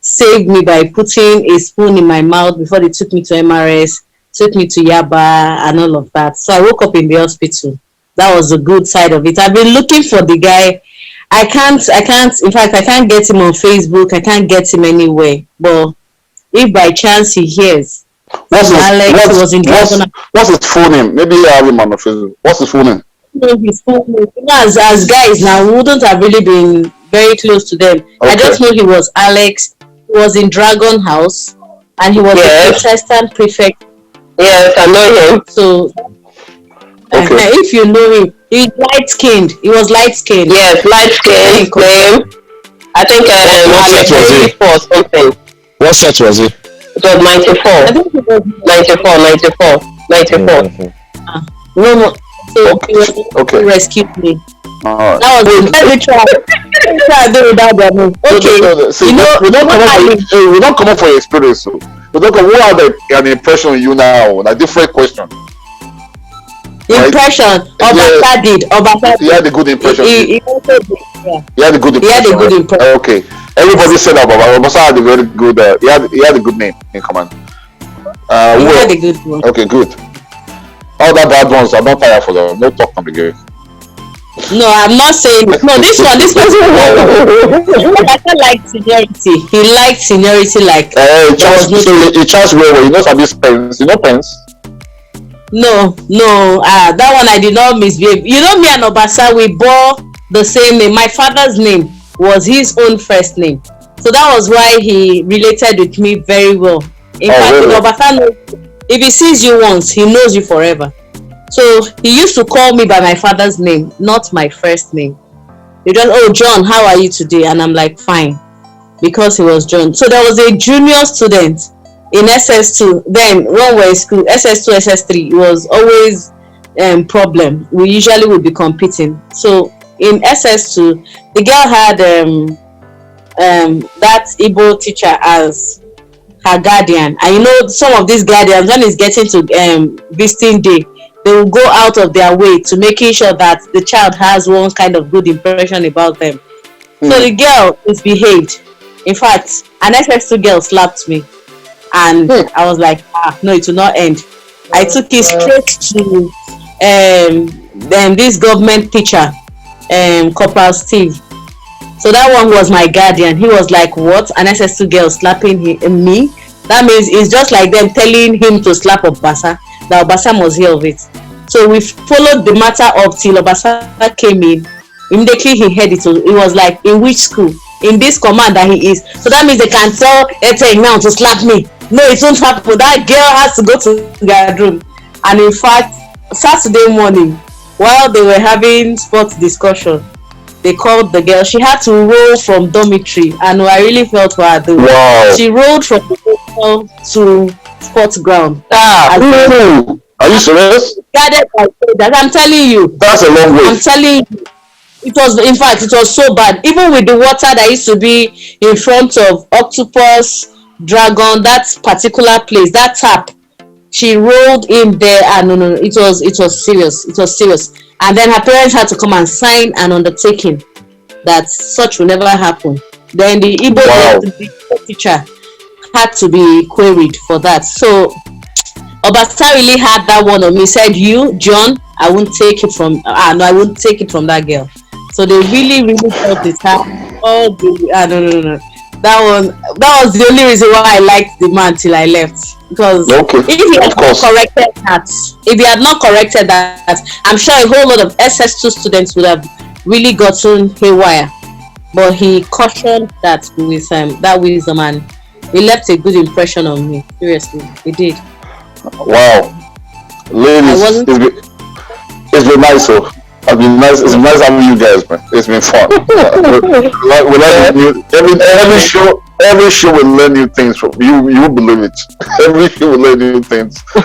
saved me by putting a spoon in my mouth before they took me to MRS, took me to Yaba and all of that. So I woke up in the hospital. That was the good side of it. I've been looking for the guy. I can't, in fact, I can't get him on Facebook. I can't get him anywhere. But if by chance he hears, what's his full name? Maybe I have him on the Facebook. What's his full name? His full name. As guys now, we wouldn't have really been very close to them. Okay. I just know he was Alex. He was in Dragon House, and he was a Protestant prefect. Yes, I know him. So, okay. If you know him, he's light skinned. He was light skinned. Yes, light skinned. Name. I think Alex was it? Or something. What set was it? It was 94. I think it was 94. No. So he rescued me. Right. That was a very try. Okay. So we don't come up for your experience. So we don't come. Who had an impression on you now? A different question. Impression. Obasa did. He had a good impression. He also did. Yeah. He had a good impression. He had a good impression. Okay. Everybody said that Obasa had a very good. He had a good name in command. He had a good one. Okay, good. All the bad ones, I'm not tired for them. No talk on the game. No, I'm not saying no. This person, Obasa liked seniority. He liked seniority like there was no. So charge well. You know some these pens. You know pens. No, that one I did not misbehave. You know, me and Obasa, we bore the same name. My father's name was his own first name, so that was why he related with me very well. In fact, really? Obasa knows, if he sees you once, he knows you forever. So he used to call me by my father's name, not my first name. He just, oh John, how are you today? And I'm like, fine, because he was John. So there was a junior student in SS2. Then when we were in school, SS2, SS3, it was always problem. We usually would be competing. So in SS2, the girl had that Igbo teacher as her guardian. And you know, some of these guardians, when it's getting to visiting day, they will go out of their way to making sure that the child has one kind of good impression about them. So the girl misbehaved. In fact, an SS2 girl slapped me. And I was like, no, it will not end. I took it straight to this government teacher, Corporal Steve. So that one was my guardian. He was like, what? An SS2 girl slapping me? That means it's just like them telling him to slap Obasa. That Obasa must hear of it. So we followed the matter up till Obasa came in. Immediately he heard it. It was like, in which school? In this command that he is. So that means they can tell Ete now to slap me. No, it won't happen. That girl has to go to their room. And in fact, Saturday morning, while they were having sports discussion, they called the girl. She had to roll from dormitory, and I really felt for her though. Wow. She rolled from the hotel to sports ground. Are you serious? I'm telling you. That's a long way. I'm telling you. It was, in fact, it was so bad. Even with the water that used to be in front of Octopus, Dragon, that particular place, that tap, she rolled in there, and no, it was serious. It was serious. And then her parents had to come and sign an undertaking that such will never happen. Then the Igbo teacher had to be queried for that. So Obasa really had that one on me. He said, you, John, I won't take it from I won't take it from that girl. So they really felt it. No. That was the only reason why I liked the man till I left. Because if he had not corrected that, I'm sure a whole lot of SS2 students would have really gotten haywire. But he cautioned that with that wisdom, and he left a good impression on me. Seriously, he did. Wow, ladies, it's been nice. So it's been nice. It's been nice having you guys, man. It's been fun. Every show will learn new things from you. You will believe it. Every show will learn new things. I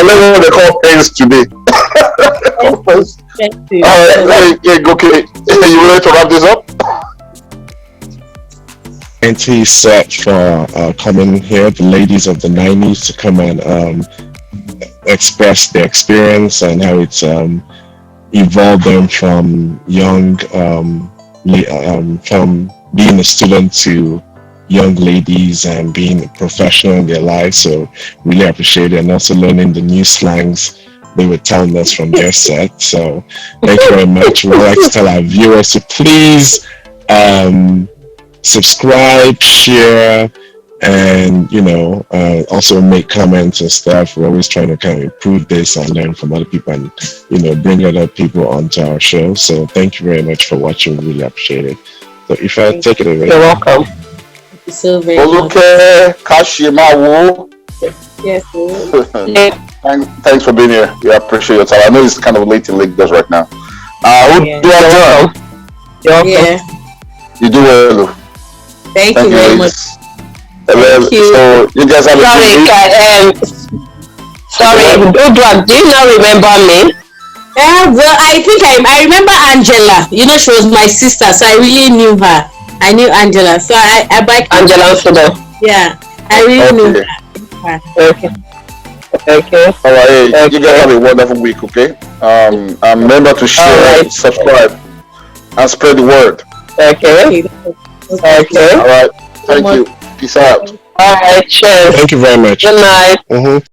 learned what they call pens today. Okay. You ready to wrap this up? Auntie set for coming here, the ladies of the 90s, to come and express their experience and how it's evolved them from young, from being a student to young ladies and being professional in their lives. So really appreciate it, and also learning the new slangs they were telling us from their set. So thank you very much. We'd like to tell our viewers to please subscribe, share, and also make comments and stuff. We're always trying to kind of improve this and learn from other people, and bring other people onto our show. So thank you very much for watching. We really appreciate it. So if I take it away. You're welcome. Thank you so very much. Yes. Thanks for being here. We appreciate your time. I know it's kind of late in Lagos right now. You're welcome. You do well. Thank you very much. Thank you. So you guys have sorry, do you not remember me? Well, I think I remember Angela. She was my sister, so I really knew her. I knew Angela, so I Angela Sudo. Yeah, I really knew her. Okay. All right. You guys have a wonderful week. Okay. Remember to share, subscribe, and spread the word. Okay. All right. Thank you. Peace out. All right. Cheers. Thank you very much. Good night.